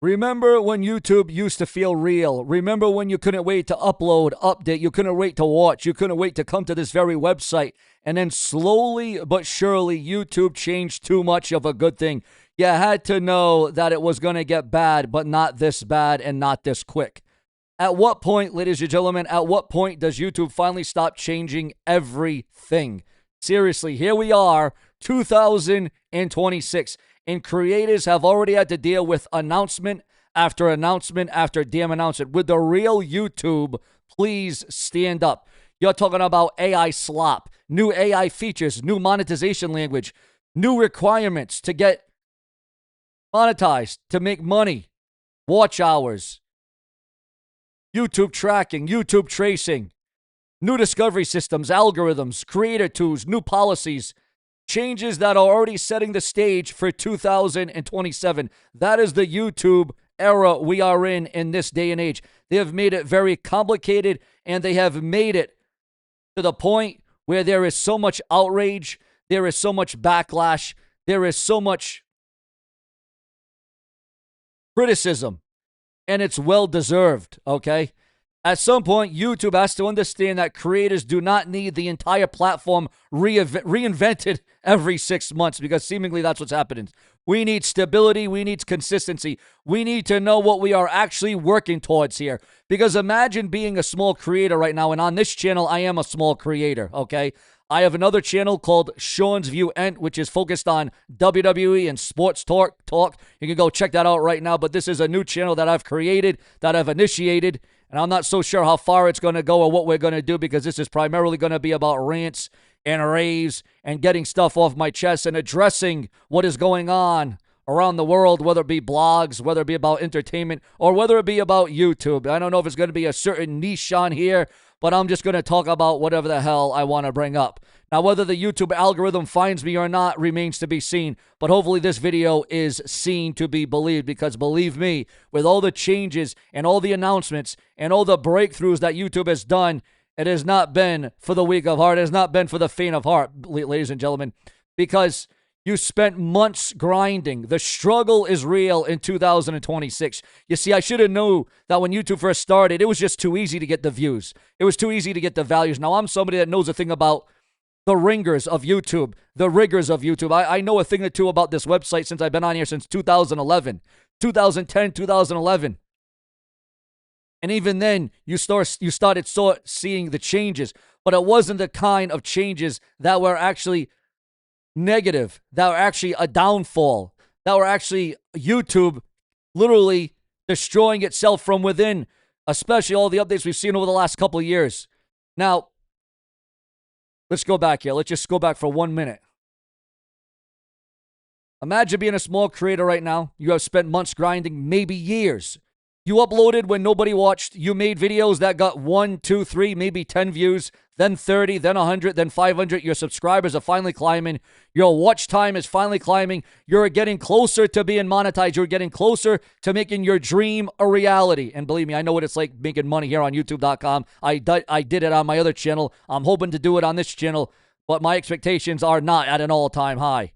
Remember when YouTube used to feel real? Remember when you couldn't wait to upload, update, you couldn't wait to watch, you couldn't wait to come to this very website. And then slowly but surely, YouTube changed too much of a good thing. You had to know that it was going to get bad, but not this bad and not this quick. At what point, ladies and gentlemen, at what point does YouTube finally stop changing everything? Seriously, here we are, 2026, and creators have already had to deal with announcement after damn announcement. With the real YouTube, please stand up. You're talking about AI slop, new AI features, new monetization language, new requirements to get monetized, to make money, watch hours, YouTube tracking, YouTube tracing, new discovery systems, algorithms, creator tools, new policies, changes that are already setting the stage for 2027. That is the YouTube era we are in this day and age. They have made it very complicated, and they have made it to the point where there is so much outrage, there is so much backlash, there is so much criticism, and it's well-deserved, okay? At some point, YouTube has to understand that creators do not need the entire platform reinvented every 6 months, because seemingly that's what's happening. We need stability. We need consistency. We need to know what we are actually working towards here. Because imagine being a small creator right now, and on this channel, I am a small creator, okay? I have another channel called Sean's View Ent, which is focused on WWE and sports talk. You can go check that out right now, but this is a new channel that I've created, that I've initiated, and I'm not so sure how far it's going to go or what we're going to do, because this is primarily going to be about rants and raves and getting stuff off my chest and addressing what is going on around the world, whether it be blogs, whether it be about entertainment, or whether it be about YouTube. I don't know if it's going to be a certain niche on here, but I'm just going to talk about whatever the hell I want to bring up. Now, whether the YouTube algorithm finds me or not remains to be seen, but hopefully this video is seen to be believed, because believe me, with all the changes and all the announcements and all the breakthroughs that YouTube has done, it has not been for the weak of heart. It has not been for the faint of heart, ladies and gentlemen, because you spent months grinding. The struggle is real in 2026. You see, I should have known that when YouTube first started, it was just too easy to get the views. It was too easy to get the values. Now, I'm somebody that knows a thing about the ringers of YouTube, the rigors of YouTube. I know a thing or two about this website since I've been on here since 2011, 2010, 2011. And even then, you started seeing the changes, but it wasn't the kind of changes that were actually negative, that were actually a downfall, that were actually YouTube literally destroying itself from within, especially all the updates we've seen over the last couple of years. Now, let's go back here. Let's just go back for 1 minute. Imagine being a small creator right now. You have spent months grinding, maybe years. You uploaded when nobody watched. You made videos that got 1, 2, 3, maybe 10 views, then 30, then 100, then 500. Your subscribers are finally climbing. Your watch time is finally climbing. You're getting closer to being monetized. You're getting closer to making your dream a reality. And believe me, I know what it's like making money here on YouTube.com. I did it on my other channel. I'm hoping to do it on this channel, but my expectations are not at an all-time high.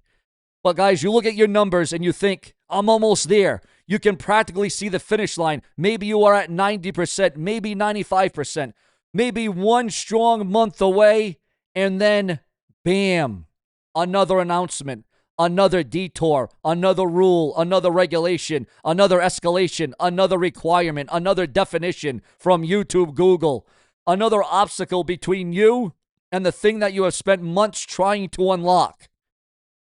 But guys, you look at your numbers and you think, I'm almost there. You can practically see the finish line. Maybe you are at 90%, maybe 95%, maybe one strong month away, and then bam, another announcement, another detour, another rule, another regulation, another escalation, another requirement, another definition from YouTube, Google, another obstacle between you and the thing that you have spent months trying to unlock.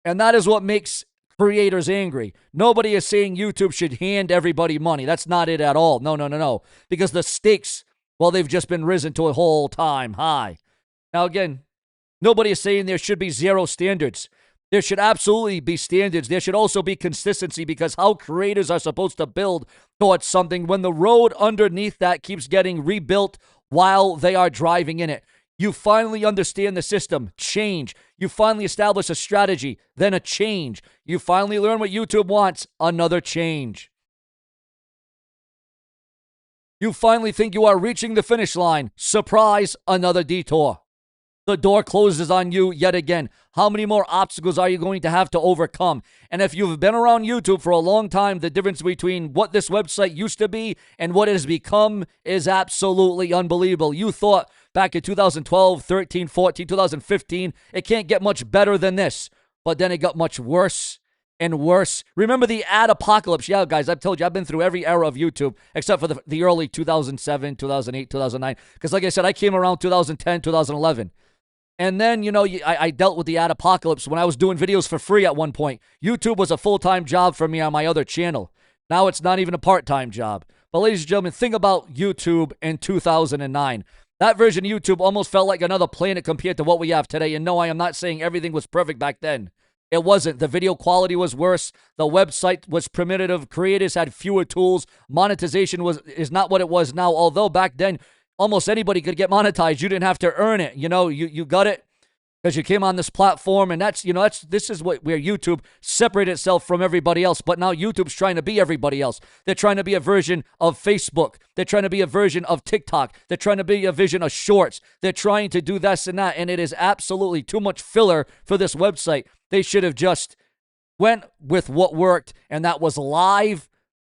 And that is what makes creators angry. Nobody is saying YouTube should hand everybody money. That's not it at all. No. Because the stakes, well, they've just been risen to a whole time high. Now, again, nobody is saying there should be zero standards. There should absolutely be standards. There should also be consistency, because how creators are supposed to build towards something when the road underneath that keeps getting rebuilt while they are driving in it. You finally understand the system, change. You finally establish a strategy, then a change. You finally learn what YouTube wants, another change. You finally think you are reaching the finish line, surprise, another detour. the door closes on you yet again. How many more obstacles are you going to have to overcome? And if you've been around YouTube for a long time, the difference between what this website used to be and what it has become is absolutely unbelievable. You thought back in 2012, 13, 14, 2015, it can't get much better than this. But then it got much worse and worse. Remember the ad apocalypse? Yeah, guys, I've told you, I've been through every era of YouTube except for the early 2007, 2008, 2009. Because like I said, I came around 2010, 2011. And then, I dealt with the ad apocalypse when I was doing videos for free at one point. YouTube was a full-time job for me on my other channel. Now it's not even a part-time job. But ladies and gentlemen, think about YouTube in 2009. That version of YouTube almost felt like another planet compared to what we have today. And no, I am not saying everything was perfect back then. It wasn't. The video quality was worse. The website was primitive. Creators had fewer tools. Monetization is not what it was now. Although back then, almost anybody could get monetized. You didn't have to earn it. You got it because you came on this platform, and this is where YouTube separated itself from everybody else. But now YouTube's trying to be everybody else. They're trying to be a version of Facebook. They're trying to be a version of TikTok. They're trying to be a vision of Shorts. They're trying to do this and that, and it is absolutely too much filler for this website. They should have just went with what worked, and that was live,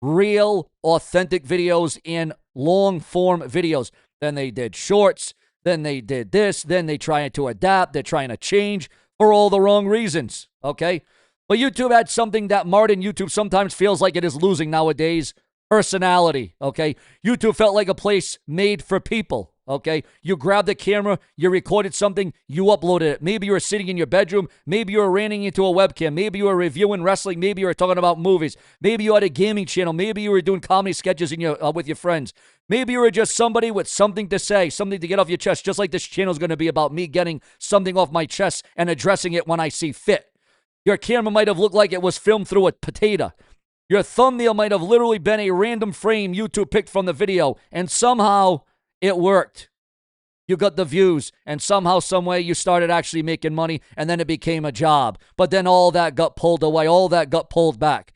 real, authentic videos in long-form videos. Then they did Shorts. Then they did this. Then they tried to adapt. They're trying to change for all the wrong reasons, okay? But YouTube had something that modern YouTube sometimes feels like it is losing nowadays: personality, okay? YouTube felt like a place made for people, okay? You grabbed the camera, you recorded something, you uploaded it. Maybe you were sitting in your bedroom. Maybe you were ranting into a webcam. Maybe you were reviewing wrestling. Maybe you were talking about movies. Maybe you had a gaming channel. Maybe you were doing comedy sketches with your friends. Maybe you were just somebody with something to say, something to get off your chest, just like this channel is going to be about me getting something off my chest and addressing it when I see fit. Your camera might have looked like it was filmed through a potato. Your thumbnail might have literally been a random frame YouTube picked from the video, and somehow it worked. You got the views, and somehow, someway, you started actually making money, and then it became a job. But then all that got pulled away, all that got pulled back.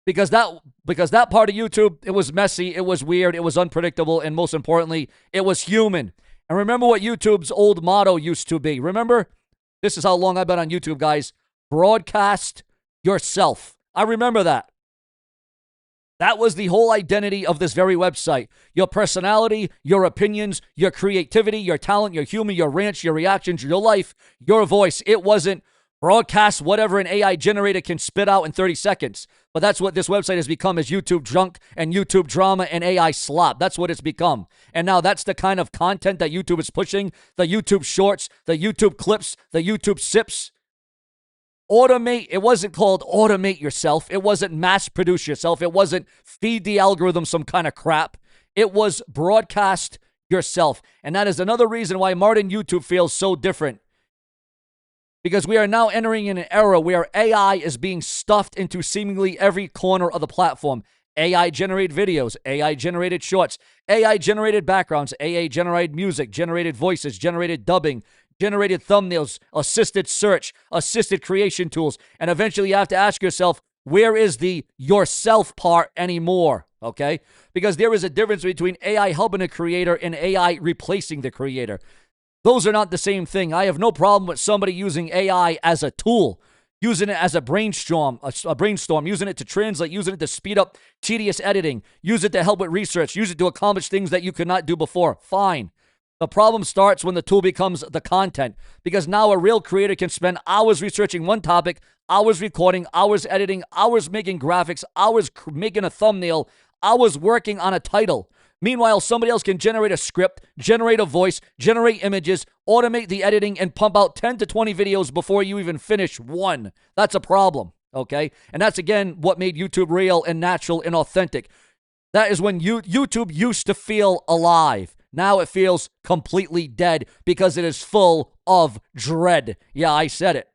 Because that part of YouTube, it was messy, it was weird, it was unpredictable, and most importantly, it was human. And remember what YouTube's old motto used to be. Remember? This is how long I've been on YouTube, guys. Broadcast yourself. I remember that. That was the whole identity of this very website. Your personality, your opinions, your creativity, your talent, your humor, your rants, your reactions, your life, your voice. It wasn't broadcast whatever an AI generator can spit out in 30 seconds. But that's what this website has become, is YouTube junk and YouTube drama and AI slop. That's what it's become. And now that's the kind of content that YouTube is pushing. The YouTube shorts, the YouTube clips, the YouTube sips. Automate. It wasn't called automate yourself. It wasn't mass produce yourself. It wasn't feed the algorithm some kind of crap. It was broadcast yourself. And that is another reason why modern YouTube feels so different. Because we are now entering in an era where AI is being stuffed into seemingly every corner of the platform. AI-generated videos, AI-generated shorts, AI-generated backgrounds, AI-generated music, generated voices, generated dubbing, generated thumbnails, assisted search, assisted creation tools. And eventually you have to ask yourself, where is the yourself part anymore? Okay? Because there is a difference between AI helping a creator and AI replacing the creator. Those are not the same thing. I have no problem with somebody using AI as a tool, using it as a brainstorm, using it to translate, using it to speed up tedious editing, use it to help with research, use it to accomplish things that you could not do before. Fine. The problem starts when the tool becomes the content, because now a real creator can spend hours researching one topic, hours recording, hours editing, hours making graphics, hours making a thumbnail, hours working on a title. Meanwhile, somebody else can generate a script, generate a voice, generate images, automate the editing, and pump out 10 to 20 videos before you even finish one. That's a problem, okay? And that's, again, what made YouTube real and natural and authentic. That is when YouTube used to feel alive. Now it feels completely dead because it is full of dread. Yeah, I said it.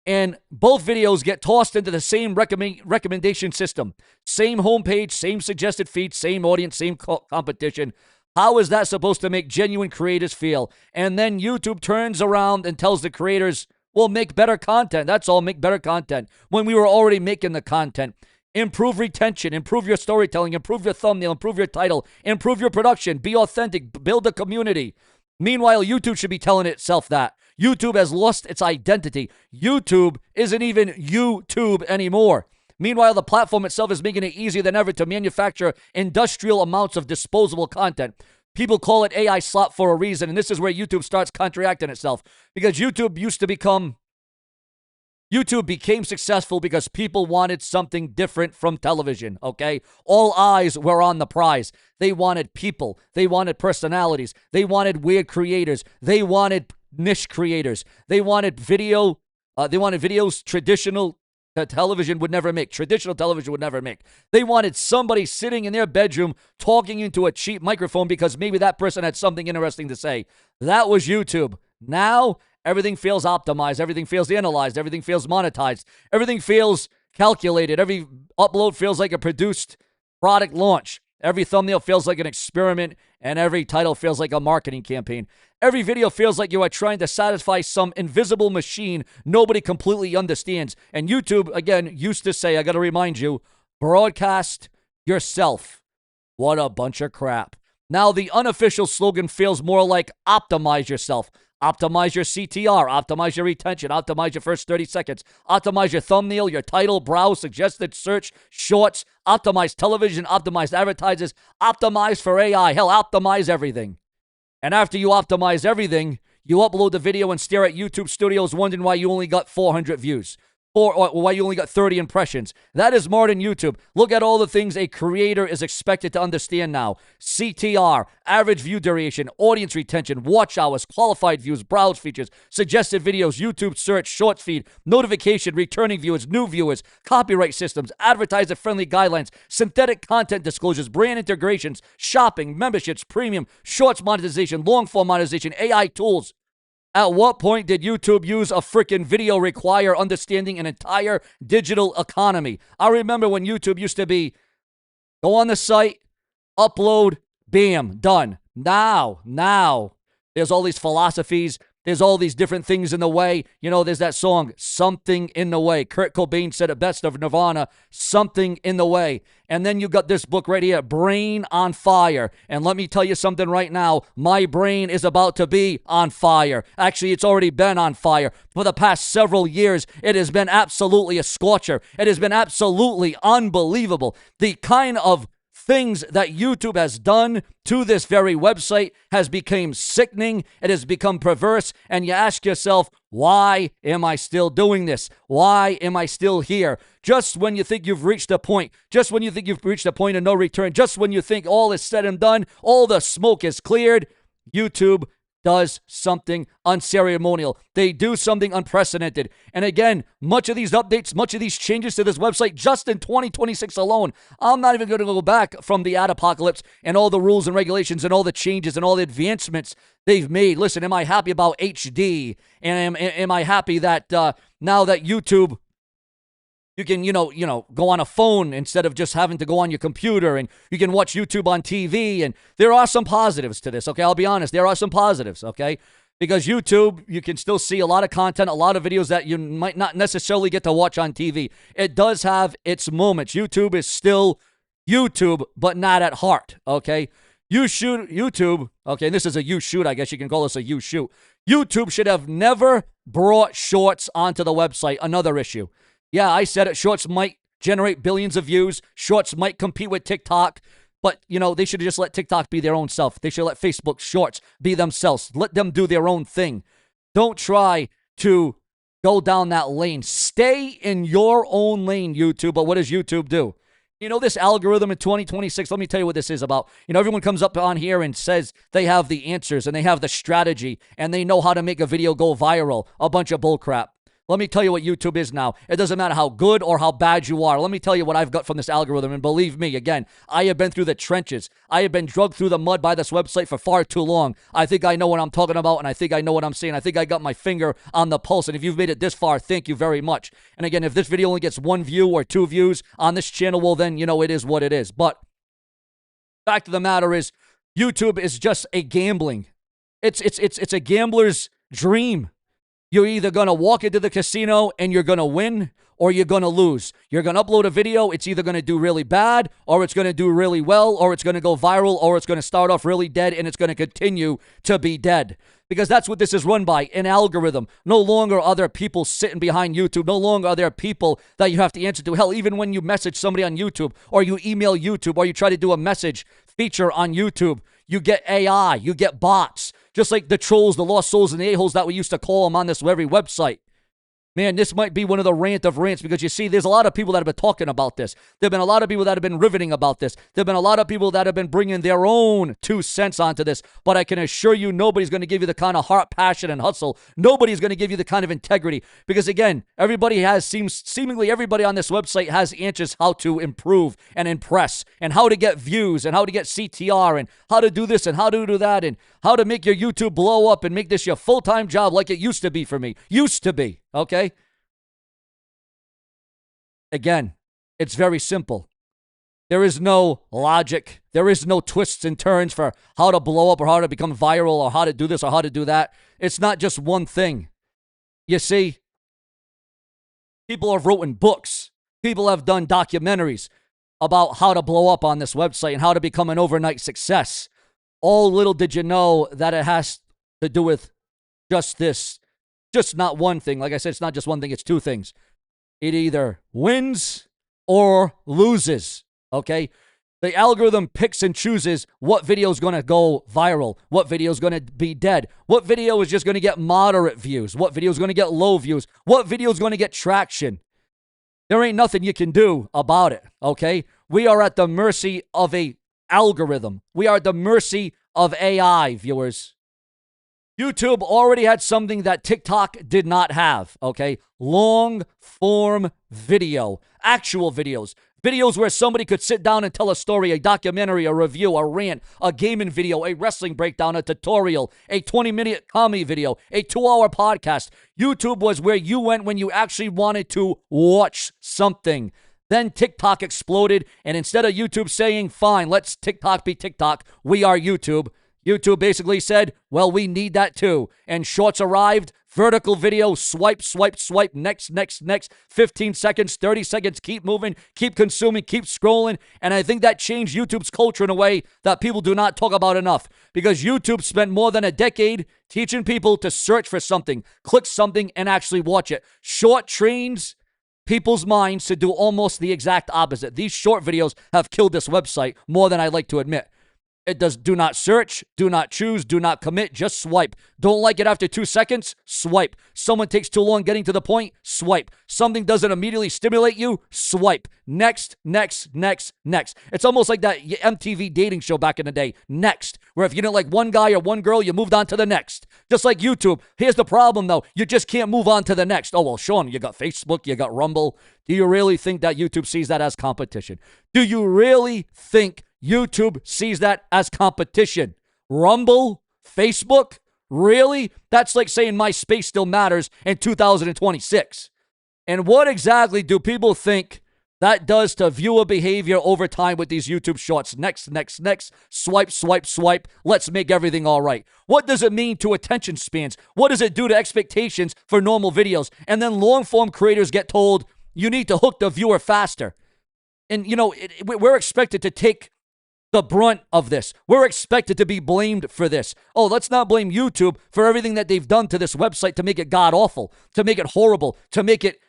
And both videos get tossed into the same recommendation system. Same homepage, same suggested feed, same audience, same competition. How is that supposed to make genuine creators feel? And then YouTube turns around and tells the creators, well, make better content. That's all, make better content. When we were already making the content. Improve retention, improve your storytelling, improve your thumbnail, improve your title, improve your production, be authentic, build a community. Meanwhile, YouTube should be telling itself that. YouTube has lost its identity. YouTube isn't even YouTube anymore. Meanwhile, the platform itself is making it easier than ever to manufacture industrial amounts of disposable content. People call it AI slop for a reason, and this is where YouTube starts contracting itself. Because YouTube became successful because people wanted something different from television, okay? All eyes were on the prize. They wanted people. They wanted personalities. They wanted weird creators. They wanted niche creators. They wanted videos traditional television would never make. Traditional television would never make. They wanted somebody sitting in their bedroom talking into a cheap microphone because maybe that person had something interesting to say. That was YouTube. Now, everything feels optimized. Everything feels analyzed. Everything feels monetized. Everything feels calculated. Every upload feels like a produced product launch. Every thumbnail feels like an experiment, and every title feels like a marketing campaign. Every video feels like you are trying to satisfy some invisible machine nobody completely understands. And YouTube, again, used to say, I got to remind you, broadcast yourself. What a bunch of crap. Now the unofficial slogan feels more like optimize yourself. Optimize your CTR, optimize your retention, optimize your first 30 seconds, optimize your thumbnail, your title, browse, suggested search, shorts, optimize television, optimize advertisers, optimize for AI. Hell, optimize everything. And after you optimize everything, you upload the video and stare at YouTube Studios wondering why you only got 400 views. Or why you only got 30 impressions. That is modern YouTube. Look at all the things a creator is expected to understand now. CTR, average view duration, audience retention, watch hours, qualified views, browse features, suggested videos, YouTube search, short feed, notification, returning viewers, new viewers, copyright systems, advertiser-friendly guidelines, synthetic content disclosures, brand integrations, shopping, memberships, premium, shorts monetization, long-form monetization, AI tools. At what point did YouTube use a freaking video require understanding an entire digital economy? I remember when YouTube used to be, go on the site, upload, bam, done. Now, there's all these philosophies. There's all these different things in the way. You know, there's that song, Something in the Way. Kurt Cobain said it best of Nirvana, Something in the Way. And then you got this book right here, Brain on Fire. And let me tell you something right now. My brain is about to be on fire. Actually, it's already been on fire. For the past several years, it has been absolutely a scorcher. It has been absolutely unbelievable. The kind of things that YouTube has done to this very website has become sickening. It has become perverse. And you ask yourself, why am I still doing this? Why am I still here? Just when you think you've reached a point, just when you think you've reached a point of no return, just when you think all is said and done, all the smoke is cleared, YouTube does something unceremonial. They do something unprecedented. And again, much of these updates, much of these changes to this website just in 2026 alone, I'm not even going to go back from the ad apocalypse and all the rules and regulations and all the changes and all the advancements they've made. Listen, am I happy about HD? And am I happy that now that YouTube, you can, go on a phone instead of just having to go on your computer, and you can watch YouTube on TV, and there are some positives to this, okay? I'll be honest, there are some positives, okay? Because YouTube, you can still see a lot of content, a lot of videos that you might not necessarily get to watch on TV. It does have its moments. YouTube is still YouTube, but not at heart, okay? YouTube, okay, this is a you shoot, I guess you can call this a you shoot. YouTube should have never brought shorts onto the website, another issue. Yeah, I said it. Shorts might generate billions of views. Shorts might compete with TikTok. But, they should have just let TikTok be their own self. They should let Facebook Shorts be themselves. Let them do their own thing. Don't try to go down that lane. Stay in your own lane, YouTube. But what does YouTube do? This algorithm in 2026, let me tell you what this is about. Everyone comes up on here and says they have the answers and they have the strategy and they know how to make a video go viral. A bunch of bullcrap. Let me tell you what YouTube is now. It doesn't matter how good or how bad you are. Let me tell you what I've got from this algorithm. And believe me, again, I have been through the trenches. I have been drugged through the mud by this website for far too long. I think I know what I'm talking about, and I think I know what I'm saying. I think I got my finger on the pulse. And if you've made it this far, thank you very much. And again, if this video only gets 1 view or 2 views on this channel, well, then, it is what it is. But fact of the matter is, YouTube is just a gambling. It's a gambler's dream. You're either going to walk into the casino and you're going to win, or you're going to lose. You're going to upload a video. It's either going to do really bad, or it's going to do really well, or it's going to go viral, or it's going to start off really dead and it's going to continue to be dead. Because that's what this is run by, an algorithm. No longer are there people sitting behind YouTube. No longer are there people that you have to answer to. Hell, even when you message somebody on YouTube, or you email YouTube, or you try to do a message feature on YouTube, you get AI, you get bots. Just like the trolls, the lost souls, and the a-holes that we used to call them on this very website. Man, this might be one of the rant of rants, because you see, there's a lot of people that have been talking about this. There have been a lot of people that have been riveting about this. There have been a lot of people that have been bringing their own 2 cents onto this. But I can assure you, nobody's going to give you the kind of heart, passion, and hustle. Nobody's going to give you the kind of integrity. Because again, seemingly everybody on this website has answers how to improve and impress, and how to get views, and how to get CTR, and how to do this, and how to do that, and how to make your YouTube blow up and make this your full-time job like it used to be for me. Used to be. Okay? Again, it's very simple. There is no logic. There is no twists and turns for how to blow up, or how to become viral, or how to do this, or how to do that. It's not just one thing. You see, people have written books. People have done documentaries about how to blow up on this website and how to become an overnight success. All little did you know that it has to do with just this. Just not one thing. Like I said, it's not just one thing. It's 2 things. It either wins or loses, okay? The algorithm picks and chooses what video is going to go viral, what video is going to be dead, what video is just going to get moderate views, what video is going to get low views, what video is going to get traction. There ain't nothing you can do about it, okay? We are at the mercy of a algorithm. We are at the mercy of AI, viewers. YouTube already had something that TikTok did not have, okay? Long-form video, actual videos. Videos where somebody could sit down and tell a story, a documentary, a review, a rant, a gaming video, a wrestling breakdown, a tutorial, a 20-minute comedy video, a 2-hour podcast. YouTube was where you went when you actually wanted to watch something. Then TikTok exploded, and instead of YouTube saying, fine, let's TikTok be TikTok, we are YouTube, YouTube basically said, well, we need that too. And shorts arrived, vertical video, swipe, swipe, swipe, next, next, next, 15 seconds, 30 seconds, keep moving, keep consuming, keep scrolling. And I think that changed YouTube's culture in a way that people do not talk about enough. Because YouTube spent more than a decade teaching people to search for something, click something, and actually watch it. Short trains people's minds to do almost the exact opposite. These short videos have killed this website more than I like to admit. It does do not search, do not choose, do not commit, just swipe. Don't like it after 2 seconds? Swipe. Someone takes too long getting to the point? Swipe. Something doesn't immediately stimulate you? Swipe. Next, next, next, next. It's almost like that MTV dating show back in the day. Next. Where if you didn't like one guy or one girl, you moved on to the next. Just like YouTube. Here's the problem though. You just can't move on to the next. Oh, well, Sean, you got Facebook, you got Rumble. Do you really think that YouTube sees that as competition? Do you really think YouTube sees that as competition? Rumble? Facebook? Really? That's like saying MySpace still matters in 2026. And what exactly do people think that does to viewer behavior over time with these YouTube shorts? Next, next, next. Swipe, swipe, swipe. Let's make everything all right. What does it mean to attention spans? What does it do to expectations for normal videos? And then long-form creators get told, you need to hook the viewer faster. And, you know, we're expected to take the brunt of this. We're expected to be blamed for this. Oh, let's not blame YouTube for everything that they've done to this website to make it god-awful, to make it horrible, to make it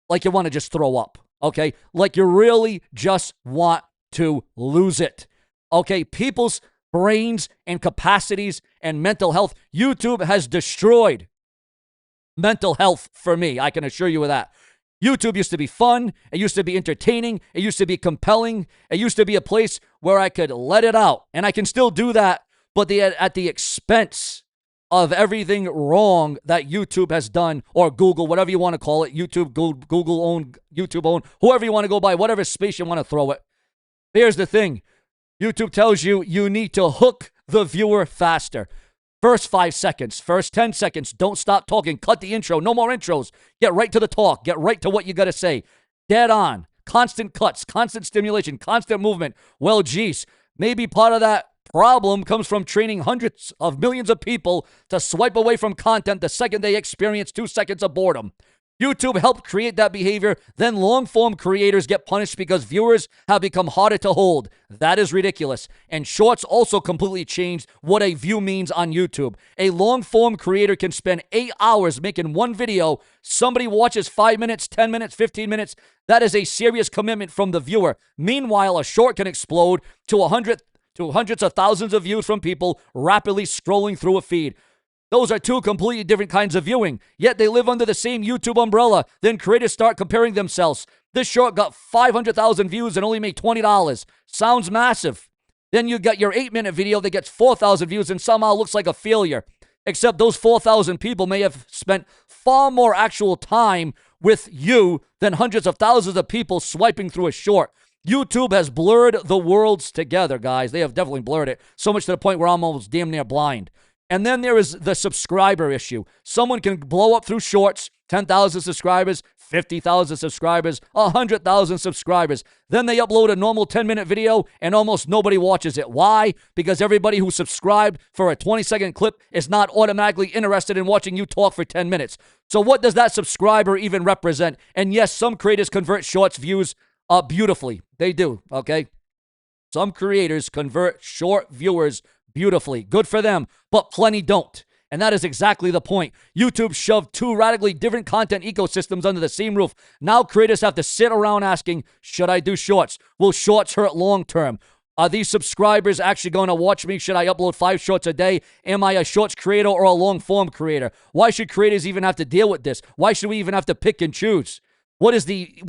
like you want to just throw up, okay? Like you really just want to lose it, okay? People's brains and capacities and mental health. YouTube has destroyed mental health for me. I can assure you of that. YouTube used to be fun. It used to be entertaining. It used to be compelling. It used to be a place where I could let it out. And I can still do that, but at the expense of everything wrong that YouTube has done, or Google, whatever you want to call it, YouTube, Google own, YouTube own, whoever you want to go by, whatever space you want to throw it. Here's the thing. YouTube tells you you need to hook the viewer faster. First 5 seconds, first 10 seconds, don't stop talking, cut the intro, no more intros, get right to the talk, get right to what you got to say, dead on, constant cuts, constant stimulation, constant movement. Well, geez, maybe part of that Problem comes from training hundreds of millions of people to swipe away from content the second they experience 2 seconds of boredom. YouTube helped create that behavior, then long-form creators get punished because viewers have become harder to hold. That is ridiculous. And shorts also completely changed what a view means on YouTube. A long-form creator can spend 8 hours making one video. Somebody watches 5 minutes, 10 minutes, 15 minutes. That is a serious commitment from the viewer. Meanwhile, a short can explode to hundreds of thousands of views from people rapidly scrolling through a feed. Those are two completely different kinds of viewing, yet they live under the same YouTube umbrella. Then creators start comparing themselves. This short got 500,000 views and only made $20. Sounds massive. Then you got your 8-minute video that gets 4,000 views and somehow looks like a failure. Except those 4,000 people may have spent far more actual time with you than hundreds of thousands of people swiping through a short. YouTube has blurred the worlds together, guys. They have definitely blurred it, so much to the point where I'm almost damn near blind. And then there is the subscriber issue. Someone can blow up through shorts, 10,000 subscribers, 50,000 subscribers, 100,000 subscribers. Then they upload a normal 10-minute video and almost nobody watches it. Why? Because everybody who subscribed for a 20-second clip is not automatically interested in watching you talk for 10 minutes. So what does that subscriber even represent? And yes, some creators convert shorts views beautifully. They do, okay? Some creators convert short viewers beautifully. Good for them, but plenty don't. And that is exactly the point. YouTube shoved two radically different content ecosystems under the same roof. Now creators have to sit around asking, should I do shorts? Will shorts hurt long term? Are these subscribers actually going to watch me? Should I upload 5 shorts a day? Am I a shorts creator or a long form creator? Why should creators even have to deal with this? Why should we even have to pick and choose? What is the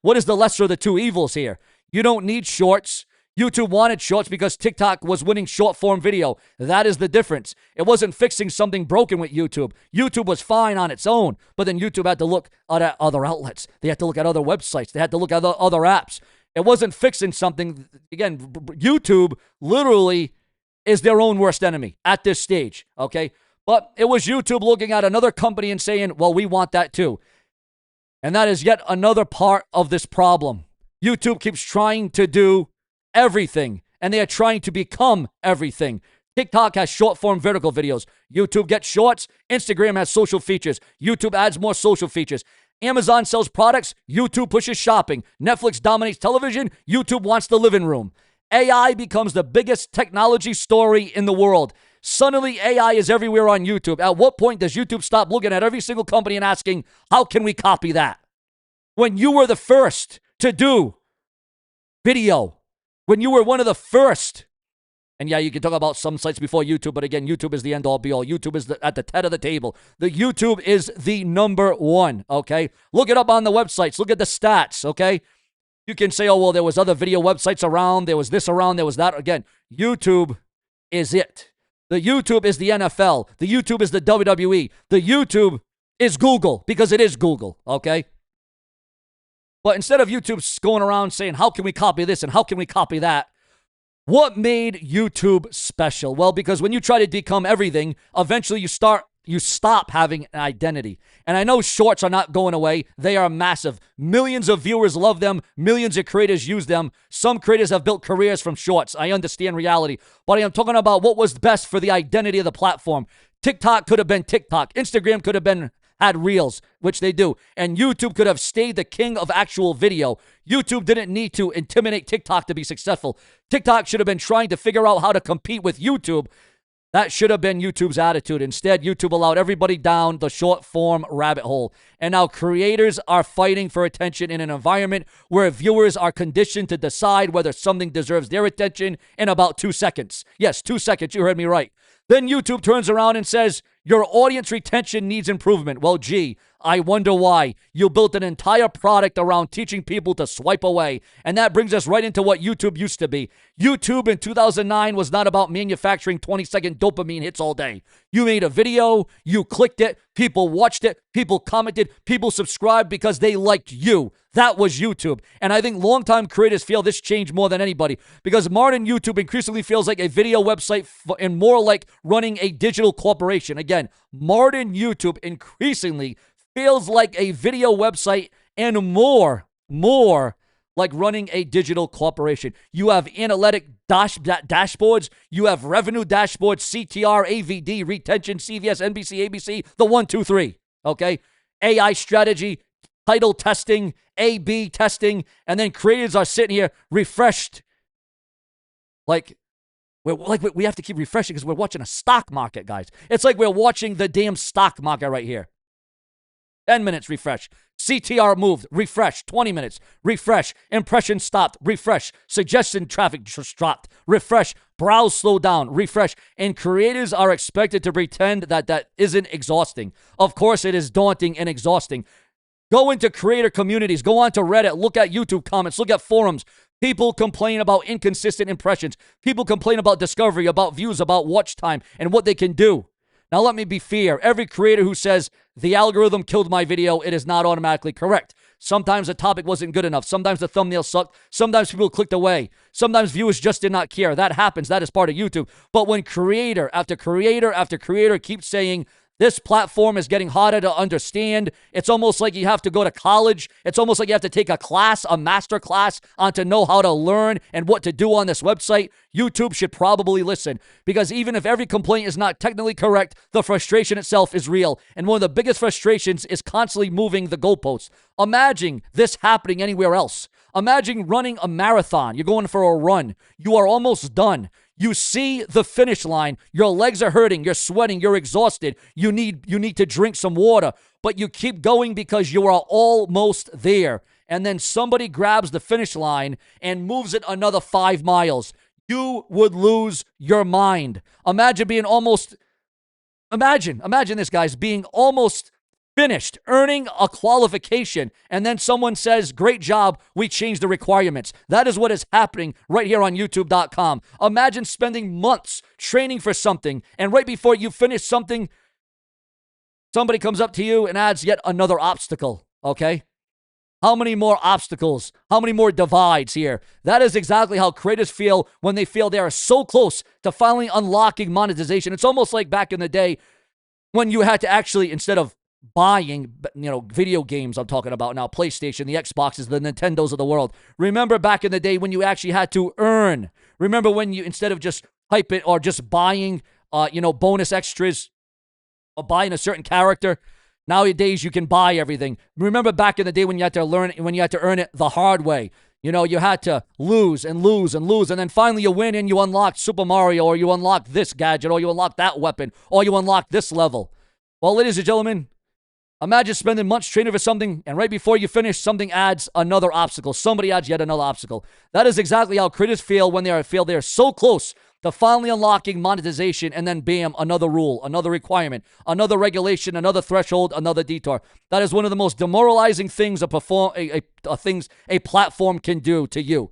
lesser of the two evils here? You don't need shorts. YouTube wanted shorts because TikTok was winning short-form video. That is the difference. It wasn't fixing something broken with YouTube. YouTube was fine on its own, but then YouTube had to look at other outlets. They had to look at other websites. They had to look at other apps. It wasn't fixing something. Again, YouTube literally is their own worst enemy at this stage, okay? But it was YouTube looking at another company and saying, well, we want that too. And that is yet another part of this problem. YouTube keeps trying to do everything, and they are trying to become everything. TikTok has short-form vertical videos. YouTube gets shorts. Instagram has social features. YouTube adds more social features. Amazon sells products. YouTube pushes shopping. Netflix dominates television. YouTube wants the living room. AI becomes the biggest technology story in the world. Suddenly, AI is everywhere on YouTube. At what point does YouTube stop looking at every single company and asking, how can we copy that? When you were the first to do video, when you were one of the first, and yeah, you can talk about some sites before YouTube, but again, YouTube is the end-all, be-all. YouTube is at the head of the table. The YouTube is the number one, okay? Look it up on the websites. Look at the stats, okay? You can say, oh, well, there was other video websites around. There was this around. There was that. Again, YouTube is it. The YouTube is the NFL. The YouTube is the WWE. The YouTube is Google because it is Google, okay? But instead of YouTube going around saying, how can we copy this and how can we copy that? What made YouTube special? Well, because when you try to become everything, eventually you stop having an identity. And I know shorts are not going away. They are massive. Millions of viewers love them. Millions of creators use them. Some creators have built careers from shorts. I understand reality. But I am talking about what was best for the identity of the platform. TikTok could have been TikTok. Instagram could have had Reels, which they do. And YouTube could have stayed the king of actual video. YouTube didn't need to intimidate TikTok to be successful. TikTok should have been trying to figure out how to compete with YouTube. That should have been YouTube's attitude. Instead, YouTube allowed everybody down the short-form rabbit hole. And now creators are fighting for attention in an environment where viewers are conditioned to decide whether something deserves their attention in about 2 seconds. Yes, 2 seconds. You heard me right. Then YouTube turns around and says, your audience retention needs improvement. Well, gee, I wonder why. You built an entire product around teaching people to swipe away. And that brings us right into what YouTube used to be. YouTube in 2009 was not about manufacturing 20-second dopamine hits all day. You made a video, you clicked it, people watched it, people commented, people subscribed because they liked you. That was YouTube. And I think longtime creators feel this changed more than anybody because modern YouTube increasingly feels like a video website and more like running a digital corporation. Again, modern YouTube increasingly feels like a video website and more like running a digital corporation. You have analytic dashboards. You have revenue dashboards, CTR, AVD, retention, CVS, NBC, ABC, the 1, 2, 3. Okay? AI strategy, title testing, A/B testing, and then creators are sitting here refreshed. We have to keep refreshing because we're watching a stock market, guys. It's like we're watching the damn stock market right here. 10 minutes, refresh. CTR moved, refresh. 20 minutes, refresh. Impression stopped, refresh. Suggestion traffic just dropped, refresh. Browse slowed down, refresh. And creators are expected to pretend that isn't exhausting. Of course, it is daunting and exhausting. Go into creator communities. Go on to Reddit. Look at YouTube comments. Look at forums. People complain about inconsistent impressions. People complain about discovery, about views, about watch time, and what they can do. Now, let me be fair. Every creator who says, the algorithm killed my video, it is not automatically correct. Sometimes the topic wasn't good enough. Sometimes the thumbnail sucked. Sometimes people clicked away. Sometimes viewers just did not care. That happens. That is part of YouTube. But when creator after creator after creator keeps saying, this platform is getting harder to understand. It's almost like you have to go to college. It's almost like you have to take a class, a master class, on to know how to learn and what to do on this website. YouTube should probably listen, because even if every complaint is not technically correct, the frustration itself is real. And one of the biggest frustrations is constantly moving the goalposts. Imagine this happening anywhere else. Imagine running a marathon. You're going for a run. You are almost done. You see the finish line. Your legs are hurting. You're sweating. You're exhausted. You need to drink some water. But you keep going because you are almost there. And then somebody grabs the finish line and moves it another 5 miles. You would lose your mind. Imagine this, guys, being almost finished, earning a qualification, and then someone says, great job, we changed the requirements. That is what is happening right here on YouTube.com. Imagine spending months training for something, and right before you finish something, somebody comes up to you and adds yet another obstacle, okay? How many more obstacles? How many more divides here? That is exactly how creators feel when they feel they are so close to finally unlocking monetization. It's almost like back in the day when you had to actually, instead of buying, video games, I'm talking about now, PlayStation, the Xboxes, the Nintendos of the world. Remember back in the day when you actually had to earn. Remember when you, instead of just hype it or just buying, bonus extras or buying a certain character, nowadays you can buy everything. Remember back in the day when you had to earn it the hard way. You had to lose and lose and lose, and then finally you win and you unlock Super Mario, or you unlock this gadget, or you unlock that weapon, or you unlock this level. Well, ladies and gentlemen, imagine spending months training for something, and right before you finish, something adds another obstacle. Somebody adds yet another obstacle. That is exactly how creators feel when they feel they're so close to finally unlocking monetization, and then bam, another rule, another requirement, another regulation, another threshold, another detour. That is one of the most demoralizing things a platform can do to you.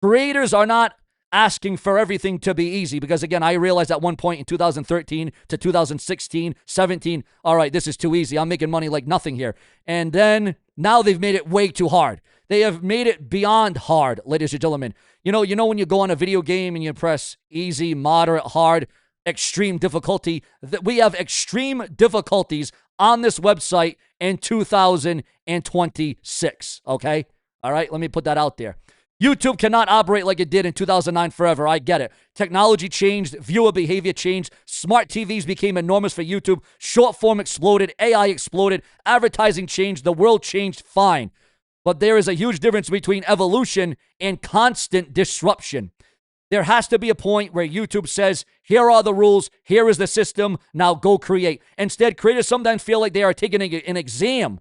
Creators are not asking for everything to be easy, because again, I realized at one point in 2013 to 2016, 17, all right, this is too easy. I'm making money like nothing here. And then now they've made it way too hard. They have made it beyond hard, ladies and gentlemen. You know when you go on a video game and you press easy, moderate, hard, extreme difficulty, that we have extreme difficulties on this website in 2026, okay? All right, let me put that out there. YouTube cannot operate like it did in 2009 forever. I get it. Technology changed. Viewer behavior changed. Smart TVs became enormous for YouTube. Short form exploded. AI exploded. Advertising changed. The world changed. Fine. But there is a huge difference between evolution and constant disruption. There has to be a point where YouTube says, here are the rules, here is the system, now go create. Instead, creators sometimes feel like they are taking an exam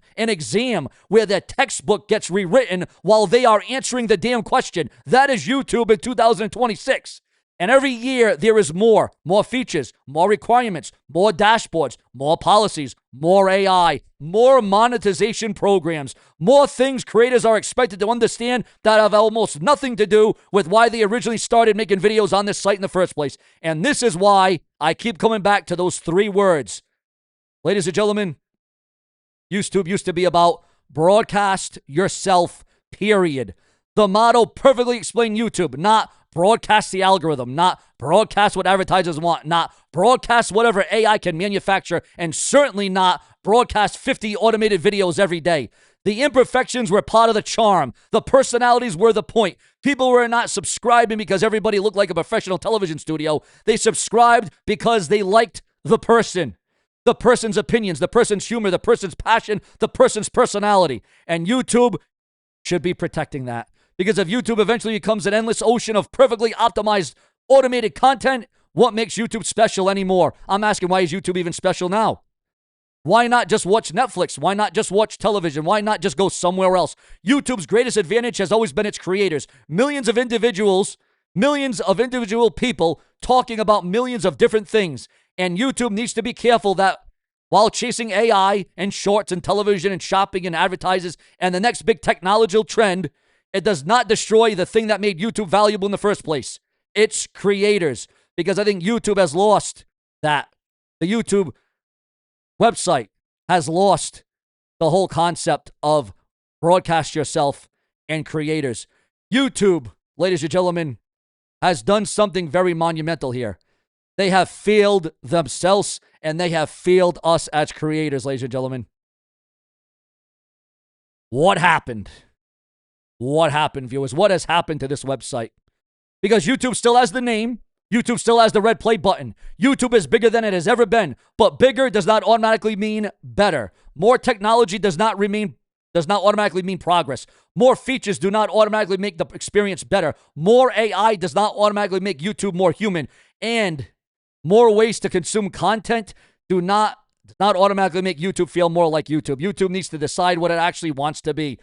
where the textbook gets rewritten while they are answering the damn question. That is YouTube in 2026. And every year, there is more features, more requirements, more dashboards, more policies, more AI, more monetization programs, more things creators are expected to understand that have almost nothing to do with why they originally started making videos on this site in the first place. And this is why I keep coming back to those 3 words. Ladies and gentlemen, YouTube used to be about broadcast yourself, period. The motto perfectly explained YouTube, not broadcast the algorithm, not broadcast what advertisers want, not broadcast whatever AI can manufacture, and certainly not broadcast 50 automated videos every day. The imperfections were part of the charm. The personalities were the point. People were not subscribing because everybody looked like a professional television studio. They subscribed because they liked the person's opinions, the person's humor, the person's passion, the person's personality. And YouTube should be protecting that. Because if YouTube eventually becomes an endless ocean of perfectly optimized, automated content, what makes YouTube special anymore? I'm asking, why is YouTube even special now? Why not just watch Netflix? Why not just watch television? Why not just go somewhere else? YouTube's greatest advantage has always been its creators. Millions of individual people talking about millions of different things. And YouTube needs to be careful that while chasing AI and shorts and television and shopping and advertisers and the next big technological trend, it does not destroy the thing that made YouTube valuable in the first place. Its creators. Because I think YouTube has lost that. The YouTube website has lost the whole concept of broadcast yourself and creators. YouTube, ladies and gentlemen, has done something very monumental here. They have failed themselves and they have failed us as creators, ladies and gentlemen. What happened? What happened, viewers? What has happened to this website? Because YouTube still has the name. YouTube still has the red play button. YouTube is bigger than it has ever been, but bigger does not automatically mean better. More technology does not automatically mean progress. More features do not automatically make the experience better. More AI does not automatically make YouTube more human. And more ways to consume content does not automatically make YouTube feel more like YouTube. YouTube needs to decide what it actually wants to be.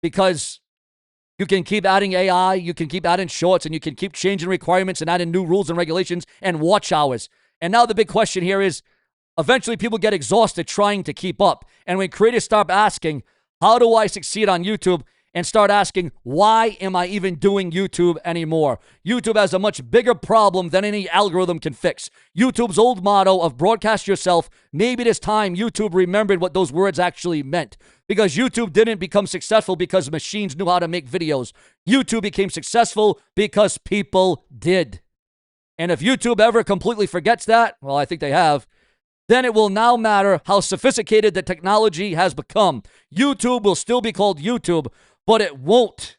Because you can keep adding AI, you can keep adding shorts, and you can keep changing requirements and adding new rules and regulations and watch hours. And now the big question here is, eventually people get exhausted trying to keep up. And when creators start asking, how do I succeed on YouTube? And start asking, why am I even doing YouTube anymore? YouTube has a much bigger problem than any algorithm can fix. YouTube's old motto of broadcast yourself, maybe this time YouTube remembered what those words actually meant. Because YouTube didn't become successful because machines knew how to make videos. YouTube became successful because people did. And if YouTube ever completely forgets that, well, I think they have, then it will now matter how sophisticated the technology has become. YouTube will still be called YouTube, but it won't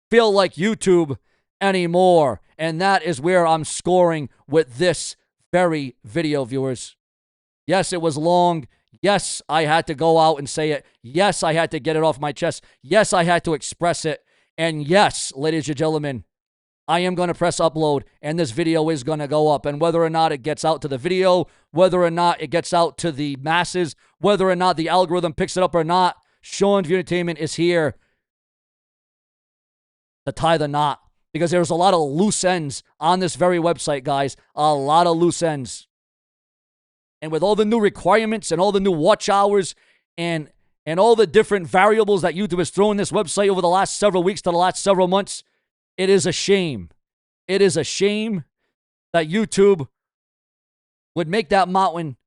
feel like YouTube anymore. And that is where I'm scoring with this very video, viewers. Yes, it was long. Yes, I had to go out and say it. Yes, I had to get it off my chest. Yes, I had to express it. And yes, ladies and gentlemen, I am going to press upload, and this video is going to go up. And whether or not it gets out to the video, whether or not it gets out to the masses, whether or not the algorithm picks it up or not, Sean View Entertainment is here to tie the knot. Because there's a lot of loose ends on this very website, guys. A lot of loose ends. And with all the new requirements and all the new watch hours and all the different variables that YouTube has thrown this website over the last several weeks to the last several months, it is a shame. It is a shame that YouTube would make that mountain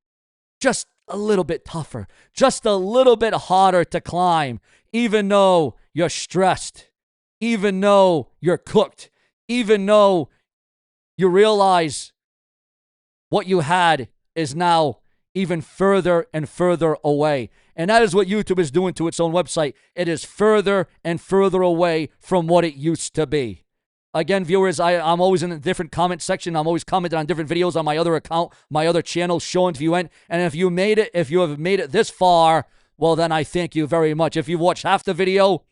just a little bit tougher, just a little bit harder to climb, even though you're stressed, even though you're cooked, even though you realize what you had is now even further and further away. And that is what YouTube is doing to its own website. It is further and further away from what it used to be. Again, viewers, I'm always in a different comment section. I'm always commenting on different videos on my other account, my other channel, Sean View Ent. And if you have made it this far, well, then I thank you very much. If you watched half the video,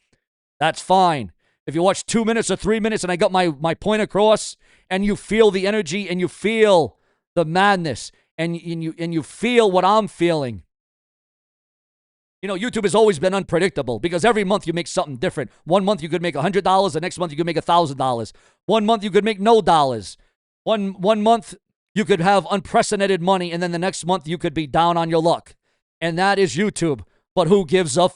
that's fine. If you watched 2 minutes or 3 minutes and I got my point across, and you feel the energy and you feel the madness, and you feel what I'm feeling. You know, YouTube has always been unpredictable because every month you make something different. 1 month you could make $100. The next month you could make $1,000. 1 month you could make no dollars. One month you could have unprecedented money, and then the next month you could be down on your luck. And that is YouTube. But who gives a